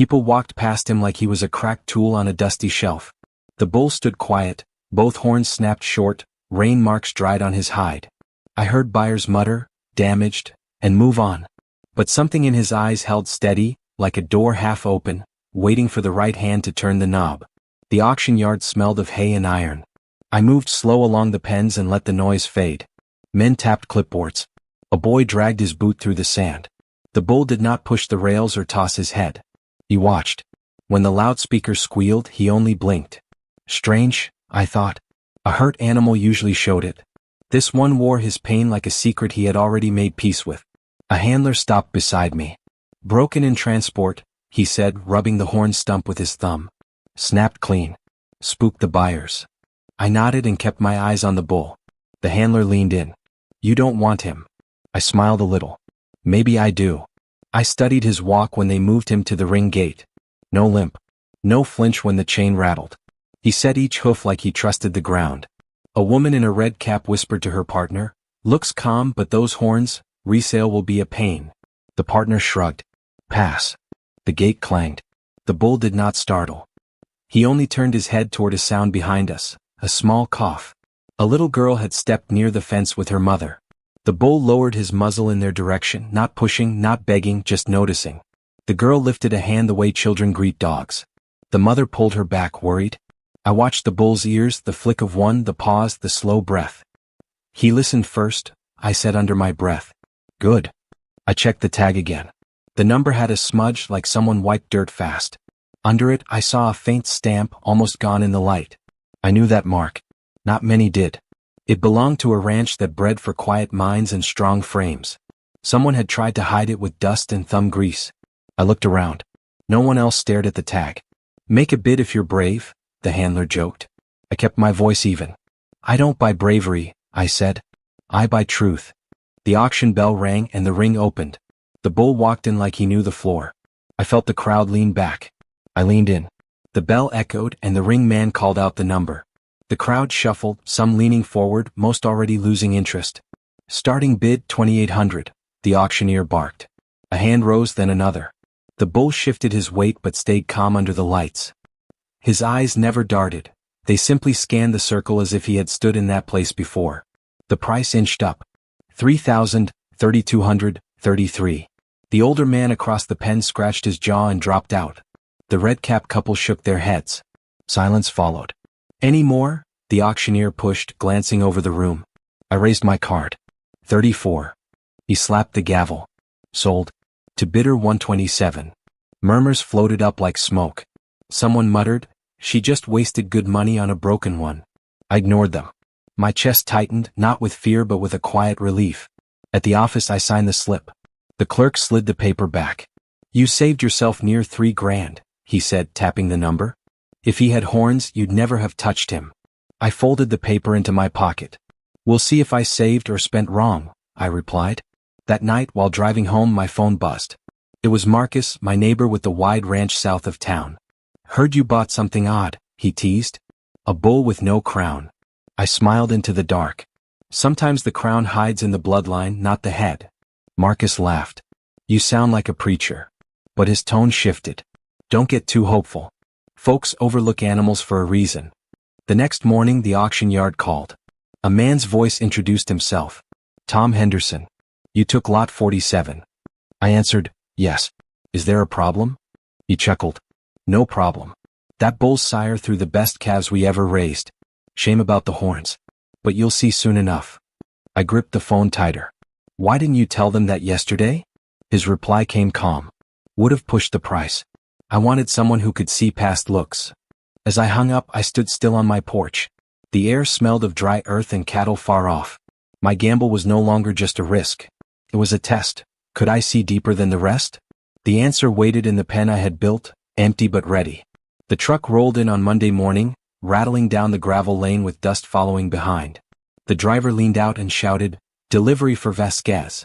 People walked past him like he was a cracked tool on a dusty shelf. The bull stood quiet, both horns snapped short, rain marks dried on his hide. I heard buyers mutter, damaged, and move on. But something in his eyes held steady, like a door half open, waiting for the right hand to turn the knob. The auction yard smelled of hay and iron. I moved slow along the pens and let the noise fade. Men tapped clipboards. A boy dragged his boot through the sand. The bull did not push the rails or toss his head. He watched. When the loudspeaker squealed, he only blinked. Strange, I thought. A hurt animal usually showed it. This one wore his pain like a secret he had already made peace with. A handler stopped beside me. Broken in transport, he said, rubbing the horn stump with his thumb. Snapped clean. Spooked the buyers. I nodded and kept my eyes on the bull. The handler leaned in. You don't want him. I smiled a little. Maybe I do. I studied his walk when they moved him to the ring gate. No limp. No flinch when the chain rattled. He set each hoof like he trusted the ground. A woman in a red cap whispered to her partner, "Looks calm, but those horns, resale will be a pain." The partner shrugged. Pass. The gate clanged. The bull did not startle. He only turned his head toward a sound behind us, a small cough. A little girl had stepped near the fence with her mother. The bull lowered his muzzle in their direction, not pushing, not begging, just noticing. The girl lifted a hand the way children greet dogs. The mother pulled her back, worried. I watched the bull's ears, the flick of one, the pause, the slow breath. He listened first, I said under my breath. Good. I checked the tag again. The number had a smudge like someone wiped dirt fast. Under it, I saw a faint stamp, almost gone in the light. I knew that mark. Not many did. It belonged to a ranch that bred for quiet minds and strong frames. Someone had tried to hide it with dust and thumb grease. I looked around. No one else stared at the tag. Make a bid if you're brave, the handler joked. I kept my voice even. I don't buy bravery, I said. I buy truth. The auction bell rang and the ring opened. The bull walked in like he knew the floor. I felt the crowd lean back. I leaned in. The bell echoed and the ring man called out the number. The crowd shuffled, some leaning forward, most already losing interest. Starting bid 2,800, the auctioneer barked. A hand rose, then another. The bull shifted his weight but stayed calm under the lights. His eyes never darted. They simply scanned the circle as if he had stood in that place before. The price inched up. 3,000, 3,200, 33. The older man across the pen scratched his jaw and dropped out. The red-cap couple shook their heads. Silence followed. Any more? The auctioneer pushed, glancing over the room. I raised my card. 34. He slapped the gavel. Sold. To bidder 127. Murmurs floated up like smoke. Someone muttered, "She just wasted good money on a broken one." I ignored them. My chest tightened, not with fear but with a quiet relief. At the office I signed the slip. The clerk slid the paper back. "You saved yourself near $3,000, he said, tapping the number. "If he had horns, you'd never have touched him." I folded the paper into my pocket. "We'll see if I saved or spent wrong," I replied. That night, while driving home, my phone buzzed. It was Marcus, my neighbor with the wide ranch south of town. "Heard you bought something odd," he teased. "A bull with no crown." I smiled into the dark. Sometimes the crown hides in the bloodline, not the head. Marcus laughed. "You sound like a preacher." But his tone shifted. "Don't get too hopeful. Folks overlook animals for a reason." The next morning the auction yard called. A man's voice introduced himself. "Tom Henderson. You took lot 47. I answered, "Yes. Is there a problem?" He chuckled. "No problem. That bull's sire threw the best calves we ever raised. Shame about the horns. But you'll see soon enough." I gripped the phone tighter. "Why didn't you tell them that yesterday?" His reply came calm. "Would have pushed the price. I wanted someone who could see past looks." As I hung up, I stood still on my porch. The air smelled of dry earth and cattle far off. My gamble was no longer just a risk. It was a test. Could I see deeper than the rest? The answer waited in the pen I had built, empty but ready. The truck rolled in on Monday morning, rattling down the gravel lane with dust following behind. The driver leaned out and shouted, "Delivery for Vasquez."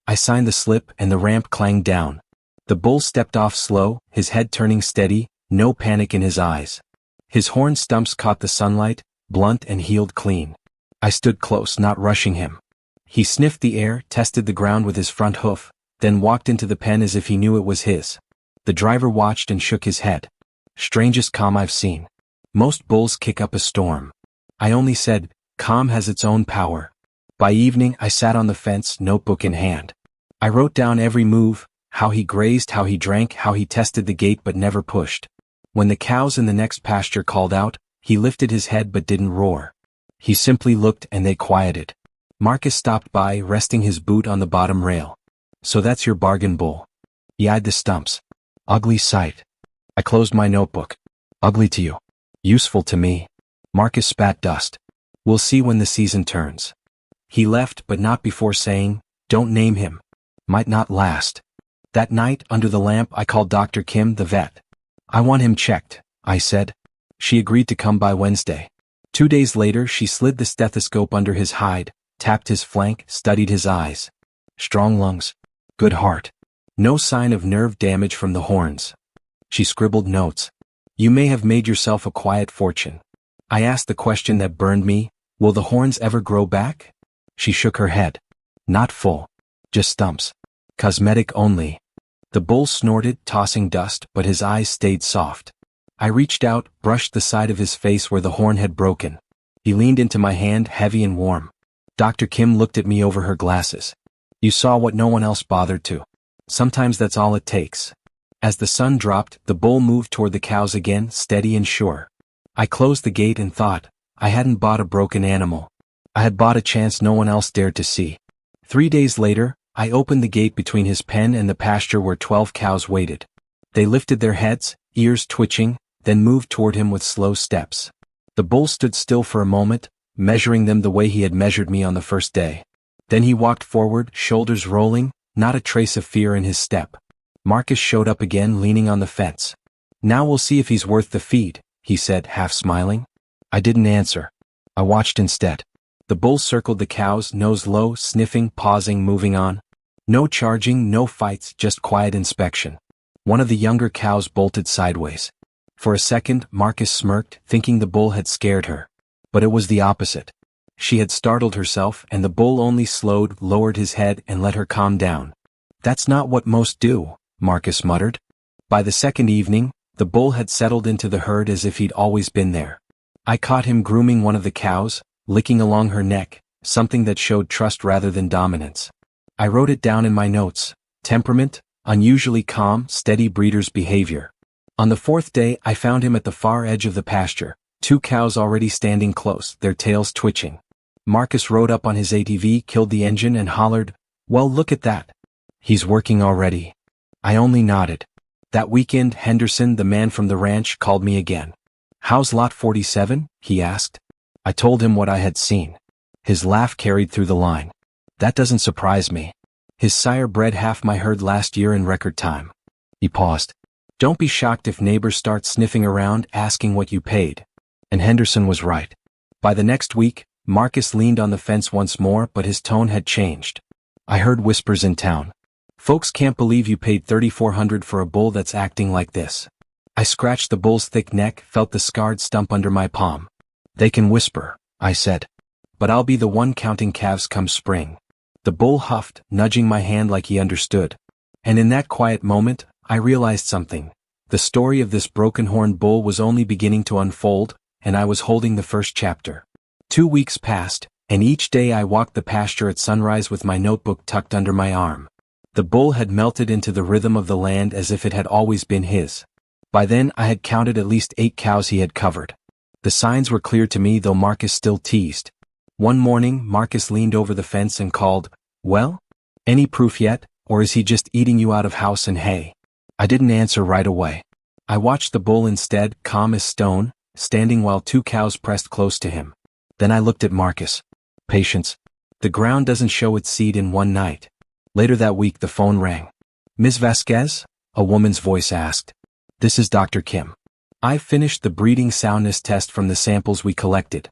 I signed the slip and the ramp clanged down. The bull stepped off slow, his head turning steady, no panic in his eyes. His horn stumps caught the sunlight, blunt and healed clean. I stood close, not rushing him. He sniffed the air, tested the ground with his front hoof, then walked into the pen as if he knew it was his. The driver watched and shook his head. Strangest calm I've seen. Most bulls kick up a storm. I only said, calm has its own power. By evening I sat on the fence, notebook in hand. I wrote down every move, how he grazed, how he drank, how he tested the gate but never pushed. When the cows in the next pasture called out, he lifted his head but didn't roar. He simply looked and they quieted. Marcus stopped by, resting his boot on the bottom rail. So that's your bargain bull. He eyed the stumps. Ugly sight. I closed my notebook. Ugly to you. Useful to me. Marcus spat dust. We'll see when the season turns. He left but not before saying, don't name him. Might not last. That night, under the lamp, I called Dr. Kim, the vet. I want him checked, I said. She agreed to come by Wednesday. 2 days later, she slid the stethoscope under his hide, tapped his flank, studied his eyes. Strong lungs. Good heart. No sign of nerve damage from the horns. She scribbled notes. You may have made yourself a quiet fortune. I asked the question that burned me, will the horns ever grow back? She shook her head. Not full. Just stumps. Cosmetic only. The bull snorted, tossing dust, but his eyes stayed soft. I reached out, brushed the side of his face where the horn had broken. He leaned into my hand, heavy and warm. Dr. Kim looked at me over her glasses. You saw what no one else bothered to. Sometimes that's all it takes. As the sun dropped, the bull moved toward the cows again, steady and sure. I closed the gate and thought, I hadn't bought a broken animal. I had bought a chance no one else dared to see. 3 days later, I opened the gate between his pen and the pasture where 12 cows waited. They lifted their heads, ears twitching, then moved toward him with slow steps. The bull stood still for a moment, measuring them the way he had measured me on the first day. Then he walked forward, shoulders rolling, not a trace of fear in his step. Marcus showed up again, leaning on the fence. Now we'll see if he's worth the feed, he said, half smiling. I didn't answer. I watched instead. The bull circled the cows, nose low, sniffing, pausing, moving on. No charging, no fights, just quiet inspection. One of the younger cows bolted sideways. For a second, Marcus smirked, thinking the bull had scared her. But it was the opposite. She had startled herself, and the bull only slowed, lowered his head, and let her calm down. That's not what most do, Marcus muttered. By the second evening, the bull had settled into the herd as if he'd always been there. I caught him grooming one of the cows, licking along her neck, something that showed trust rather than dominance. I wrote it down in my notes. Temperament, unusually calm, steady breeder's behavior. On the 4th day, I found him at the far edge of the pasture, 2 cows already standing close, their tails twitching. Marcus rode up on his ATV, killed the engine, and hollered, "Well, look at that. He's working already." I only nodded. That weekend, Henderson, the man from the ranch, called me again. "How's lot 47?" he asked. I told him what I had seen. His laugh carried through the line. "That doesn't surprise me. His sire bred half my herd last year in record time." He paused. "Don't be shocked if neighbors start sniffing around, asking what you paid." And Henderson was right. By the next week, Marcus leaned on the fence once more, but his tone had changed. I heard whispers in town. "Folks can't believe you paid $3,400 for a bull that's acting like this." I scratched the bull's thick neck, felt the scarred stump under my palm. "They can whisper," I said. "But I'll be the one counting calves come spring." The bull huffed, nudging my hand like he understood. And in that quiet moment, I realized something. The story of this broken-horned bull was only beginning to unfold, and I was holding the first chapter. 2 weeks passed, and each day I walked the pasture at sunrise with my notebook tucked under my arm. The bull had melted into the rhythm of the land as if it had always been his. By then I had counted at least 8 cows he had covered. The signs were clear to me, though Marcus still teased. One morning, Marcus leaned over the fence and called, "Well? Any proof yet, or is he just eating you out of house and hay?" I didn't answer right away. I watched the bull instead, calm as stone, standing while 2 cows pressed close to him. Then I looked at Marcus. Patience. The ground doesn't show its seed in one night. Later that week the phone rang. "Ms. Vasquez?" a woman's voice asked. "This is Dr. Kim. I finished the breeding soundness test from the samples we collected."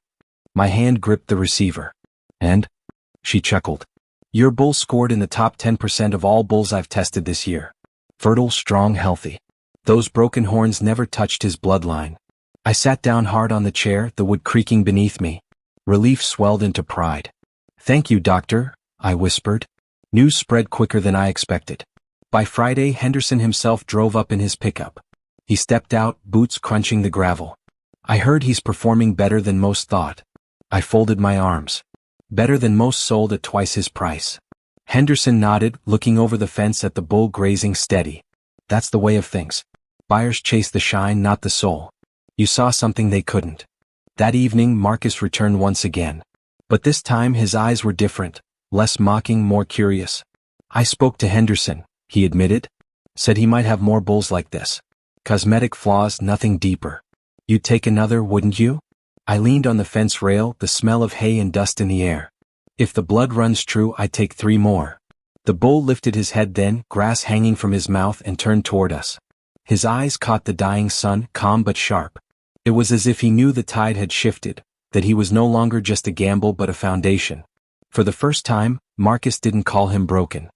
My hand gripped the receiver. "And?" She chuckled. "Your bull scored in the top 10% of all bulls I've tested this year. Fertile, strong, healthy. Those broken horns never touched his bloodline." I sat down hard on the chair, the wood creaking beneath me. Relief swelled into pride. "Thank you, doctor," I whispered. News spread quicker than I expected. By Friday, Henderson himself drove up in his pickup. He stepped out, boots crunching the gravel. I heard he's performing better than most thought. I folded my arms. Better than most sold at twice his price. Henderson nodded, looking over the fence at the bull grazing steady. That's the way of things. Buyers chase the shine, not the soul. You saw something they couldn't. That evening, Marcus returned once again. But this time his eyes were different, less mocking, more curious. I spoke to Henderson, he admitted. Said he might have more bulls like this. Cosmetic flaws, nothing deeper. You'd take another, wouldn't you? I leaned on the fence rail, the smell of hay and dust in the air. If the blood runs true, I'd take 3 more. The bull lifted his head then, grass hanging from his mouth, and turned toward us. His eyes caught the dying sun, calm but sharp. It was as if he knew the tide had shifted, that he was no longer just a gamble but a foundation. For the first time, Marcus didn't call him broken.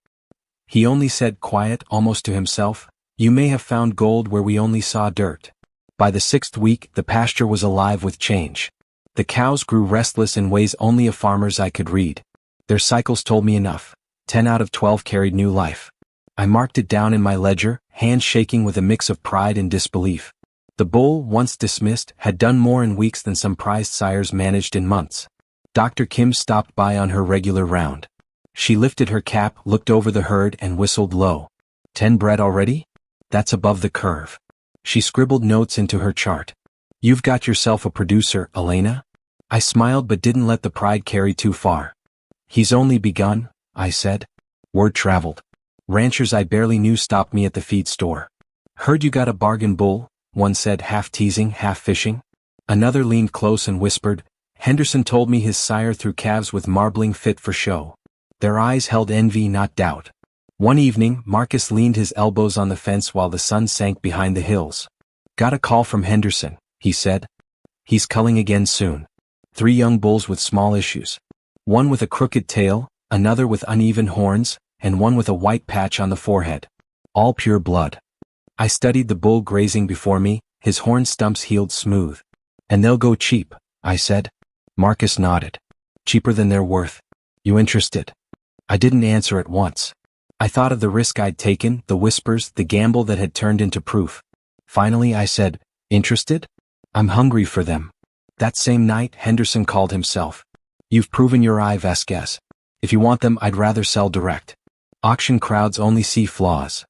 He only said, quiet, almost to himself, "You may have found gold where we only saw dirt." By the 6th week, the pasture was alive with change. The cows grew restless in ways only a farmer's eye could read. Their cycles told me enough. 10 out of 12 carried new life. I marked it down in my ledger, hands shaking with a mix of pride and disbelief. The bull, once dismissed, had done more in weeks than some prized sires managed in months. Dr. Kim stopped by on her regular round. She lifted her cap, looked over the herd, and whistled low. 10 bred already? That's above the curve. She scribbled notes into her chart. You've got yourself a producer, Elena? I smiled but didn't let the pride carry too far. He's only begun, I said. Word traveled. Ranchers I barely knew stopped me at the feed store. Heard you got a bargain bull, one said, half teasing, half fishing. Another leaned close and whispered, Henderson told me his sire threw calves with marbling fit for show. Their eyes held envy, not doubt. One evening, Marcus leaned his elbows on the fence while the sun sank behind the hills. Got a call from Henderson, he said. He's culling again soon. 3 young bulls with small issues. One with a crooked tail, another with uneven horns, and one with a white patch on the forehead. All pure blood. I studied the bull grazing before me, his horn stumps healed smooth. And they'll go cheap, I said. Marcus nodded. Cheaper than they're worth. You interested? I didn't answer at once. I thought of the risk I'd taken, the whispers, the gamble that had turned into proof. Finally I said, interested? I'm hungry for them. That same night, Henderson called himself. You've proven your eye, Vasquez. If you want them, I'd rather sell direct. Auction crowds only see flaws.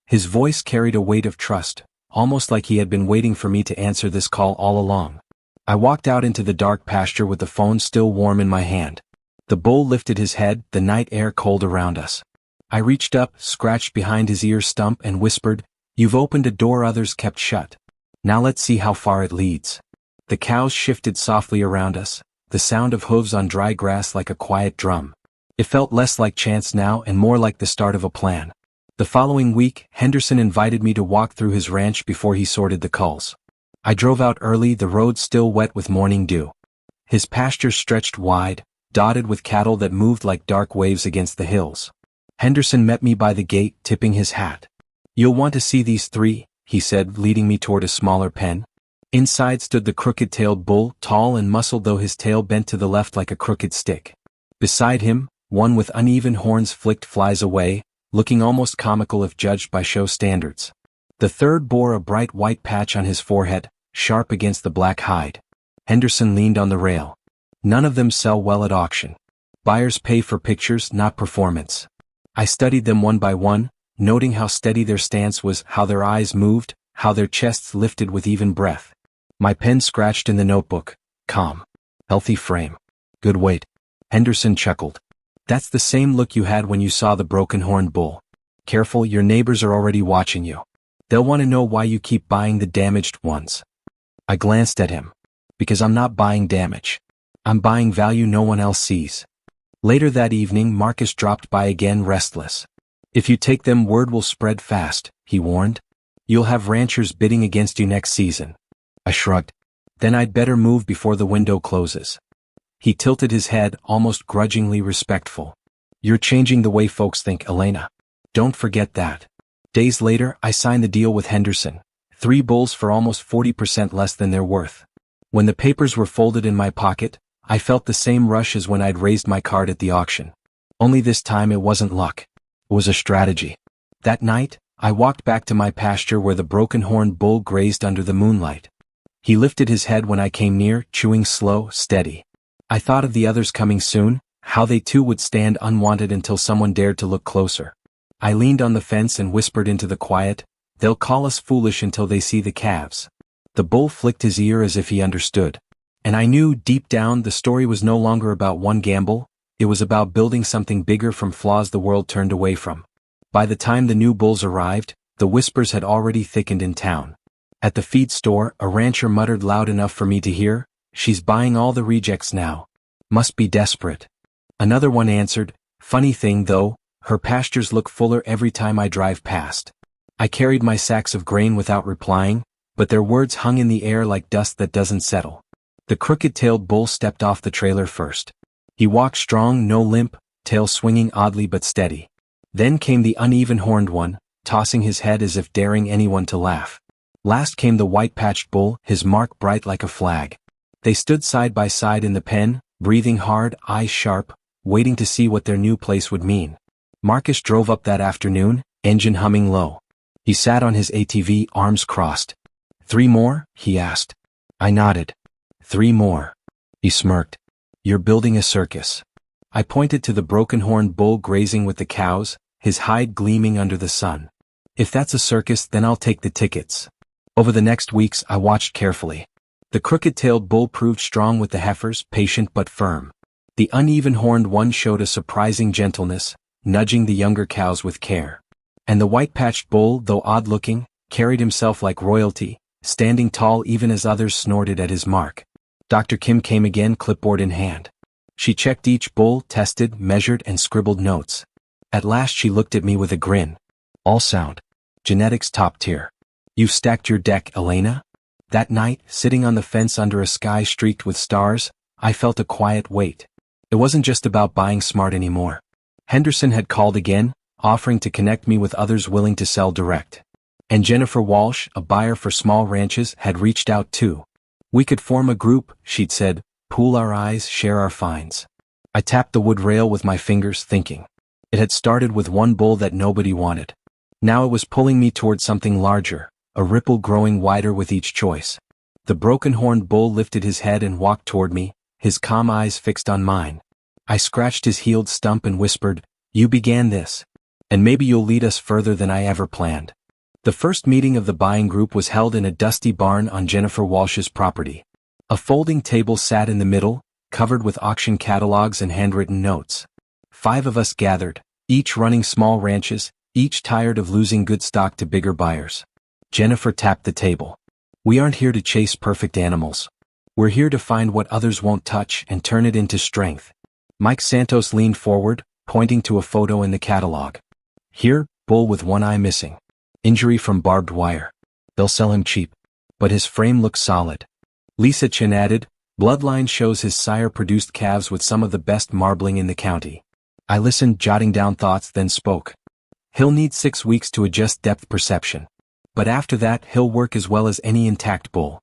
His voice carried a weight of trust, almost like he had been waiting for me to answer this call all along. I walked out into the dark pasture with the phone still warm in my hand. The bull lifted his head, the night air cold around us. I reached up, scratched behind his ear stump, and whispered, You've opened a door others kept shut. Now let's see how far it leads. The cows shifted softly around us, the sound of hooves on dry grass like a quiet drum. It felt less like chance now and more like the start of a plan. The following week, Henderson invited me to walk through his ranch before he sorted the culls. I drove out early, the road still wet with morning dew. His pasture stretched wide, dotted with cattle that moved like dark waves against the hills. Henderson met me by the gate, tipping his hat. You'll want to see these 3, he said, leading me toward a smaller pen. Inside stood the crooked-tailed bull, tall and muscled though his tail bent to the left like a crooked stick. Beside him, one with uneven horns flicked flies away, looking almost comical if judged by show standards. The third bore a bright white patch on his forehead, sharp against the black hide. Henderson leaned on the rail. None of them sell well at auction. Buyers pay for pictures, not performance. I studied them one by one, noting how steady their stance was, how their eyes moved, how their chests lifted with even breath. My pen scratched in the notebook. Calm. Healthy frame. Good weight. Henderson chuckled. That's the same look you had when you saw the broken-horned bull. Careful, your neighbors are already watching you. They'll want to know why you keep buying the damaged ones. I glanced at him. Because I'm not buying damage. I'm buying value no one else sees. Later that evening, Marcus dropped by again, restless. If you take them, word will spread fast, he warned. You'll have ranchers bidding against you next season. I shrugged. Then I'd better move before the window closes. He tilted his head, almost grudgingly respectful. You're changing the way folks think, Elena. Don't forget that. Days later, I signed the deal with Henderson. 3 bulls for almost 40% less than they're worth. When the papers were folded in my pocket, I felt the same rush as when I'd raised my card at the auction. Only this time it wasn't luck. It was a strategy. That night, I walked back to my pasture where the broken-horned bull grazed under the moonlight. He lifted his head when I came near, chewing slow, steady. I thought of the others coming soon, how they too would stand unwanted until someone dared to look closer. I leaned on the fence and whispered into the quiet, "They'll call us foolish until they see the calves." The bull flicked his ear as if he understood. And I knew, deep down, the story was no longer about one gamble, it was about building something bigger from flaws the world turned away from. By the time the new bulls arrived, the whispers had already thickened in town. At the feed store, a rancher muttered loud enough for me to hear, "She's buying all the rejects now. Must be desperate." Another one answered, "Funny thing though, her pastures look fuller every time I drive past." I carried my sacks of grain without replying, but their words hung in the air like dust that doesn't settle. The crooked-tailed bull stepped off the trailer first. He walked strong, no limp, tail swinging oddly but steady. Then came the uneven-horned one, tossing his head as if daring anyone to laugh. Last came the white-patched bull, his mark bright like a flag. They stood side by side in the pen, breathing hard, eyes sharp, waiting to see what their new place would mean. Marcus drove up that afternoon, engine humming low. He sat on his ATV, arms crossed. "3 more?" he asked. I nodded. "3 more." He smirked. "You're building a circus." I pointed to the broken-horned bull grazing with the cows, his hide gleaming under the sun. "If that's a circus, then I'll take the tickets." Over the next weeks I watched carefully. The crooked-tailed bull proved strong with the heifers, patient but firm. The uneven-horned one showed a surprising gentleness, nudging the younger cows with care. And the white-patched bull, though odd-looking, carried himself like royalty, standing tall even as others snorted at his mark. Dr. Kim came again, clipboard in hand. She checked each bull, tested, measured, and scribbled notes. At last she looked at me with a grin. "All sound. Genetics top tier. You've stacked your deck, Elena?" That night, sitting on the fence under a sky streaked with stars, I felt a quiet weight. It wasn't just about buying smart anymore. Henderson had called again, offering to connect me with others willing to sell direct. And Jennifer Walsh, a buyer for small ranches, had reached out too. "We could form a group," she'd said, "pool our eyes, share our finds." I tapped the wood rail with my fingers, thinking. It had started with one bull that nobody wanted. Now it was pulling me toward something larger, a ripple growing wider with each choice. The broken-horned bull lifted his head and walked toward me, his calm eyes fixed on mine. I scratched his healed stump and whispered, "You began this. And maybe you'll lead us further than I ever planned." The first meeting of the buying group was held in a dusty barn on Jennifer Walsh's property. A folding table sat in the middle, covered with auction catalogs and handwritten notes. 5 of us gathered, each running small ranches, each tired of losing good stock to bigger buyers. Jennifer tapped the table. "We aren't here to chase perfect animals. We're here to find what others won't touch and turn it into strength." Mike Santos leaned forward, pointing to a photo in the catalog. "Here, bull with one eye missing. Injury from barbed wire. They'll sell him cheap. But his frame looks solid." Lisa Chin added, "Bloodline shows his sire produced calves with some of the best marbling in the county." I listened, jotting down thoughts, then spoke. "He'll need 6 weeks to adjust depth perception. But after that, he'll work as well as any intact bull."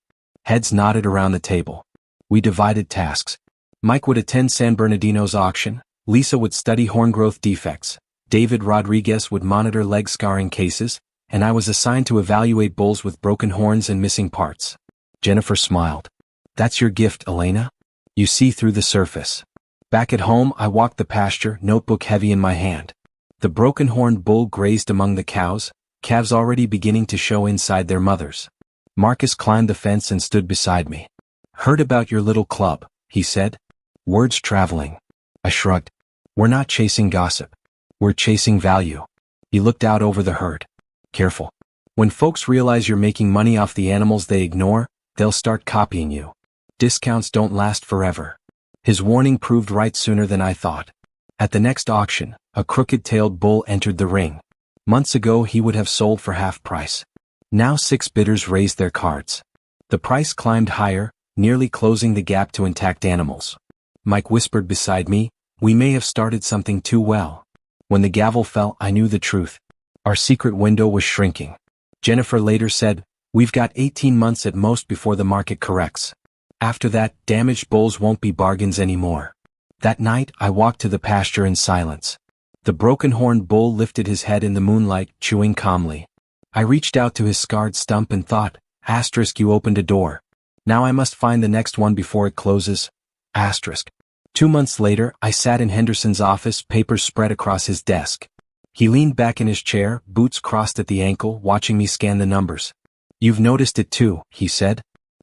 Heads nodded around the table. We divided tasks. Mike would attend San Bernardino's auction, Lisa would study horn growth defects, David Rodriguez would monitor leg scarring cases, and I was assigned to evaluate bulls with broken horns and missing parts. Jennifer smiled. "That's your gift, Elena. You see through the surface." Back at home, I walked the pasture, notebook heavy in my hand. The broken-horned bull grazed among the cows, calves already beginning to show inside their mothers. Marcus climbed the fence and stood beside me. "Heard about your little club," he said. "Words traveling." I shrugged. "We're not chasing gossip. We're chasing value." He looked out over the herd. "Careful. When folks realize you're making money off the animals they ignore, they'll start copying you. Discounts don't last forever." His warning proved right sooner than I thought. At the next auction, a crooked-tailed bull entered the ring. Months ago he would have sold for half price. Now 6 bidders raised their cards. The price climbed higher, nearly closing the gap to intact animals. Mike whispered beside me, "We may have started something too well." When the gavel fell, I knew the truth. Our secret window was shrinking. Jennifer later said, "We've got 18 months at most before the market corrects. After that, damaged bulls won't be bargains anymore." That night, I walked to the pasture in silence. The broken-horned bull lifted his head in the moonlight, chewing calmly. I reached out to his scarred stump and thought, you opened a door. Now I must find the next one before it closes. 2 months later, I sat in Henderson's office, papers spread across his desk. He leaned back in his chair, boots crossed at the ankle, watching me scan the numbers. You've noticed it too, he said.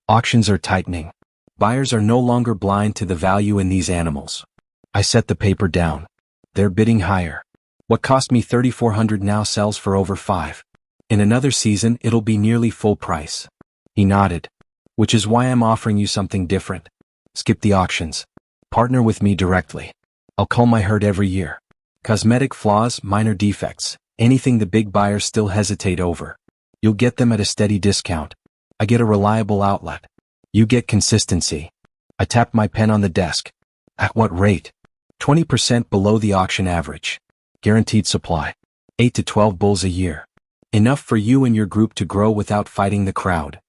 Auctions are tightening. Buyers are no longer blind to the value in these animals. I set the paper down. They're bidding higher. What cost me $3,400 now sells for over $5. In another season, it'll be nearly full price. He nodded. Which is why I'm offering you something different. Skip the auctions. Partner with me directly. I'll cull my herd every year. Cosmetic flaws, minor defects, anything the big buyers still hesitate over. You'll get them at a steady discount. I get a reliable outlet. You get consistency. I tapped my pen on the desk. At what rate? 20% below the auction average. Guaranteed supply. 8 to 12 bulls a year. Enough for you and your group to grow without fighting the crowd.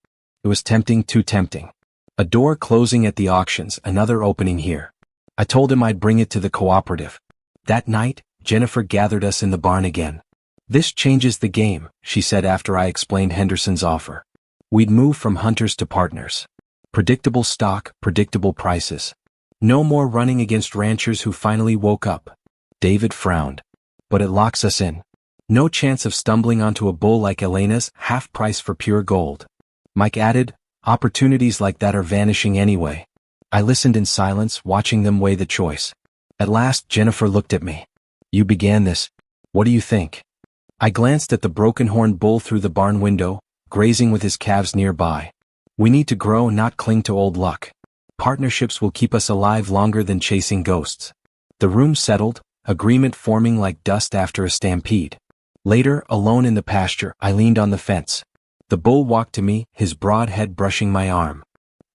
It was tempting, too tempting. A door closing at the auctions, another opening here. I told him I'd bring it to the cooperative. That night, Jennifer gathered us in the barn again. This changes the game, she said after I explained Henderson's offer. We'd move from hunters to partners. Predictable stock, predictable prices. No more running against ranchers who finally woke up. David frowned. But it locks us in. No chance of stumbling onto a bull like Elena's, half price for pure gold. Mike added, opportunities like that are vanishing anyway. I listened in silence, watching them weigh the choice. At last, Jennifer looked at me. You began this. What do you think? I glanced at the broken-horned bull through the barn window, grazing with his calves nearby. We need to grow, not cling to old luck. Partnerships will keep us alive longer than chasing ghosts. The room settled, agreement forming like dust after a stampede. Later, alone in the pasture, I leaned on the fence. The bull walked to me, his broad head brushing my arm.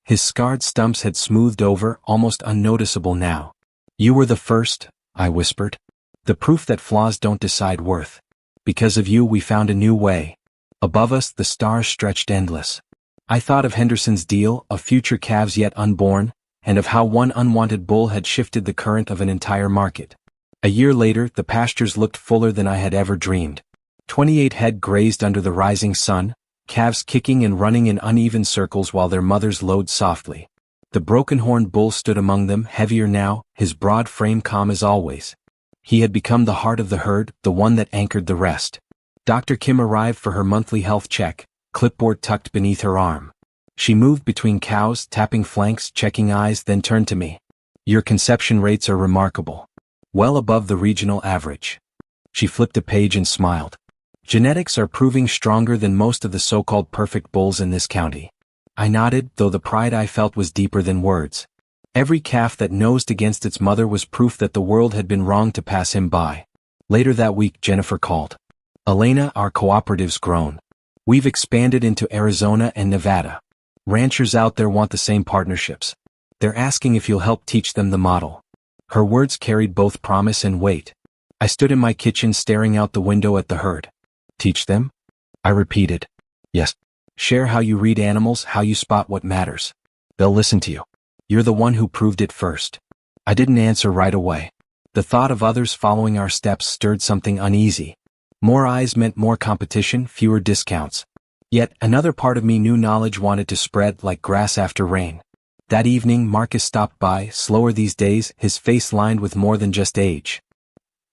His scarred stumps had smoothed over, almost unnoticeable now. You were the first, I whispered. The proof that flaws don't decide worth. Because of you we found a new way. Above us the stars stretched endless. I thought of Henderson's deal, of future calves yet unborn, and of how one unwanted bull had shifted the current of an entire market. A year later, the pastures looked fuller than I had ever dreamed. 28 head grazed under the rising sun, calves kicking and running in uneven circles while their mothers lowed softly. The broken-horned bull stood among them, heavier now, his broad frame calm as always. He had become the heart of the herd, the one that anchored the rest. Dr. Kim arrived for her monthly health check, clipboard tucked beneath her arm. She moved between cows, tapping flanks, checking eyes, then turned to me. Your conception rates are remarkable. Well above the regional average. She flipped a page and smiled. Genetics are proving stronger than most of the so-called perfect bulls in this county. I nodded, though the pride I felt was deeper than words. Every calf that nosed against its mother was proof that the world had been wrong to pass him by. Later that week, Jennifer called. Elena, our cooperative's grown. We've expanded into Arizona and Nevada. Ranchers out there want the same partnerships. They're asking if you'll help teach them the model. Her words carried both promise and weight. I stood in my kitchen staring out the window at the herd. Teach them? I repeated. Yes. Share how you read animals, how you spot what matters. They'll listen to you. You're the one who proved it first. I didn't answer right away. The thought of others following our steps stirred something uneasy. More eyes meant more competition, fewer discounts. Yet, another part of me knew knowledge wanted to spread like grass after rain. That evening, Marcus stopped by, slower these days, his face lined with more than just age.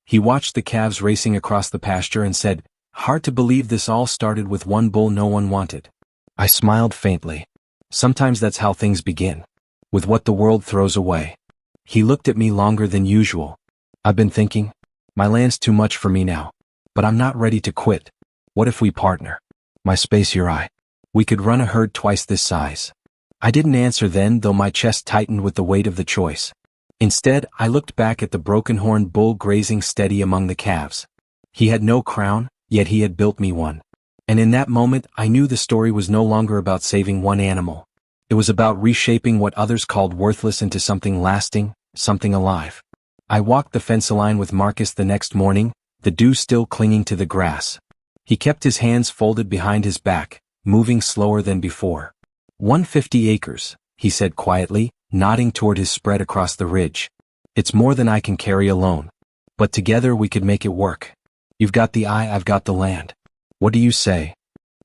He watched the calves racing across the pasture and said, "Hard to believe this all started with one bull no one wanted." I smiled faintly. Sometimes that's how things begin. With what the world throws away. He looked at me longer than usual. I've been thinking, my land's too much for me now. But I'm not ready to quit. What if we partner? My space, your eye. We could run a herd twice this size. I didn't answer then, though my chest tightened with the weight of the choice. Instead, I looked back at the broken-horned bull grazing steady among the calves. He had no crown, yet he had built me one. And in that moment, I knew the story was no longer about saving one animal. It was about reshaping what others called worthless into something lasting, something alive. I walked the fence line with Marcus the next morning, the dew still clinging to the grass. He kept his hands folded behind his back, moving slower than before. 150 acres, he said quietly, nodding toward his spread across the ridge. It's more than I can carry alone. But together we could make it work. You've got the eye, I've got the land. What do you say?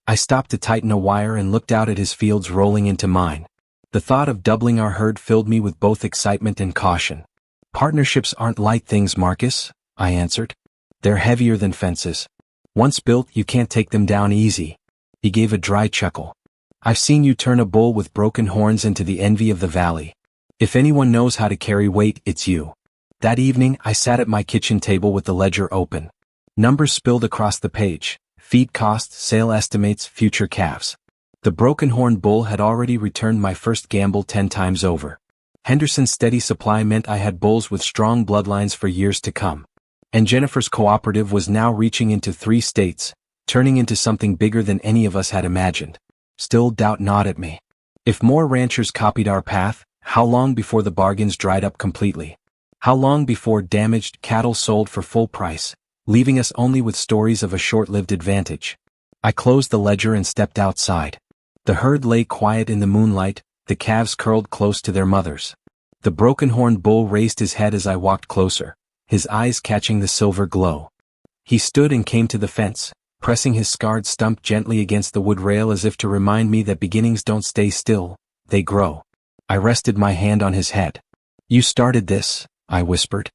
I stopped to tighten a wire and looked out at his fields rolling into mine. The thought of doubling our herd filled me with both excitement and caution. Partnerships aren't light things, Marcus, I answered. They're heavier than fences. Once built, you can't take them down easy. He gave a dry chuckle. I've seen you turn a bull with broken horns into the envy of the valley. If anyone knows how to carry weight, it's you. That evening, I sat at my kitchen table with the ledger open. Numbers spilled across the page. Feed costs, sale estimates, future calves. The broken horn bull had already returned my first gamble 10 times over. Henderson's steady supply meant I had bulls with strong bloodlines for years to come. And Jennifer's cooperative was now reaching into 3 states, turning into something bigger than any of us had imagined. Still, doubt gnawed at me. If more ranchers copied our path, how long before the bargains dried up completely? How long before damaged cattle sold for full price, leaving us only with stories of a short-lived advantage? I closed the ledger and stepped outside. The herd lay quiet in the moonlight, the calves curled close to their mothers. The broken-horned bull raised his head as I walked closer, his eyes catching the silver glow. He stood and came to the fence, pressing his scarred stump gently against the wood rail as if to remind me that beginnings don't stay still, they grow. I rested my hand on his head. You started this, I whispered.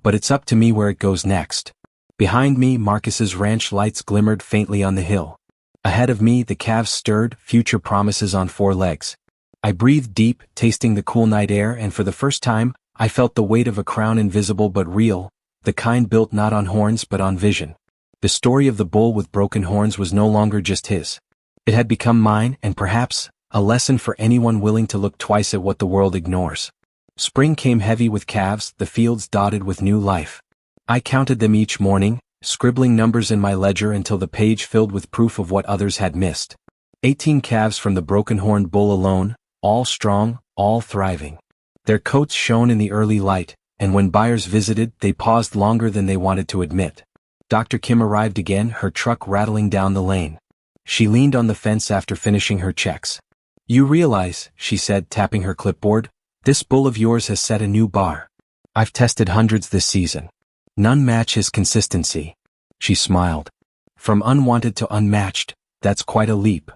But it's up to me where it goes next. Behind me, Marcus's ranch lights glimmered faintly on the hill. Ahead of me, the calves stirred, future promises on 4 legs. I breathed deep, tasting the cool night air, and for the first time, I felt the weight of a crown invisible but real, the kind built not on horns but on vision. The story of the bull with broken horns was no longer just his. It had become mine, and perhaps, a lesson for anyone willing to look twice at what the world ignores. Spring came heavy with calves, the fields dotted with new life. I counted them each morning, scribbling numbers in my ledger until the page filled with proof of what others had missed. 18 calves from the broken-horned bull alone, all strong, all thriving. Their coats shone in the early light, and when buyers visited, they paused longer than they wanted to admit. Dr. Kim arrived again, her truck rattling down the lane. She leaned on the fence after finishing her checks. You realize, she said, tapping her clipboard, this bull of yours has set a new bar. I've tested hundreds this season. None match his consistency. She smiled. From unwanted to unmatched, that's quite a leap.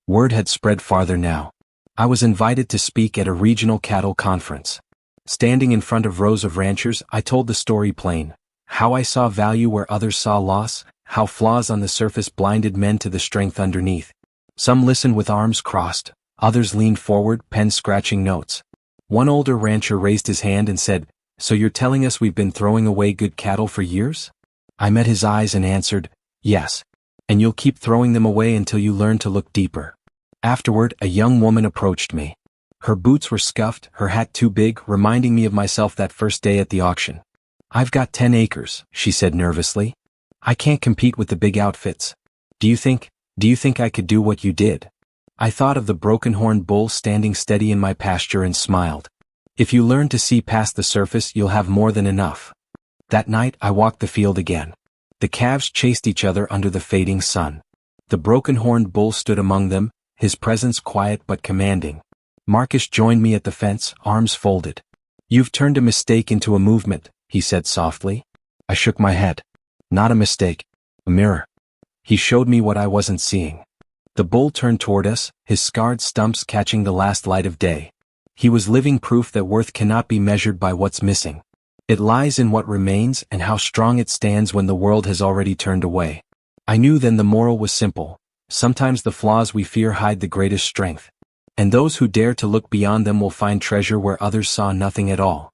Word had spread farther now. I was invited to speak at a regional cattle conference. Standing in front of rows of ranchers, I told the story plain. How I saw value where others saw loss, how flaws on the surface blinded men to the strength underneath. Some listened with arms crossed, others leaned forward, pen scratching notes. One older rancher raised his hand and said, So you're telling us we've been throwing away good cattle for years? I met his eyes and answered, Yes. And you'll keep throwing them away until you learn to look deeper. Afterward, a young woman approached me. Her boots were scuffed, her hat too big, reminding me of myself that first day at the auction. I've got 10 acres, she said nervously. I can't compete with the big outfits. Do you think I could do what you did? I thought of the broken-horned bull standing steady in my pasture and smiled. If you learn to see past the surface, you'll have more than enough. That night, I walked the field again. The calves chased each other under the fading sun. The broken-horned bull stood among them, his presence quiet but commanding. Marcus joined me at the fence, arms folded. You've turned a mistake into a movement, he said softly. I shook my head. Not a mistake. A mirror. He showed me what I wasn't seeing. The bull turned toward us, his scarred stumps catching the last light of day. He was living proof that worth cannot be measured by what's missing. It lies in what remains and how strong it stands when the world has already turned away. I knew then the moral was simple. Sometimes the flaws we fear hide the greatest strength. And those who dare to look beyond them will find treasure where others saw nothing at all.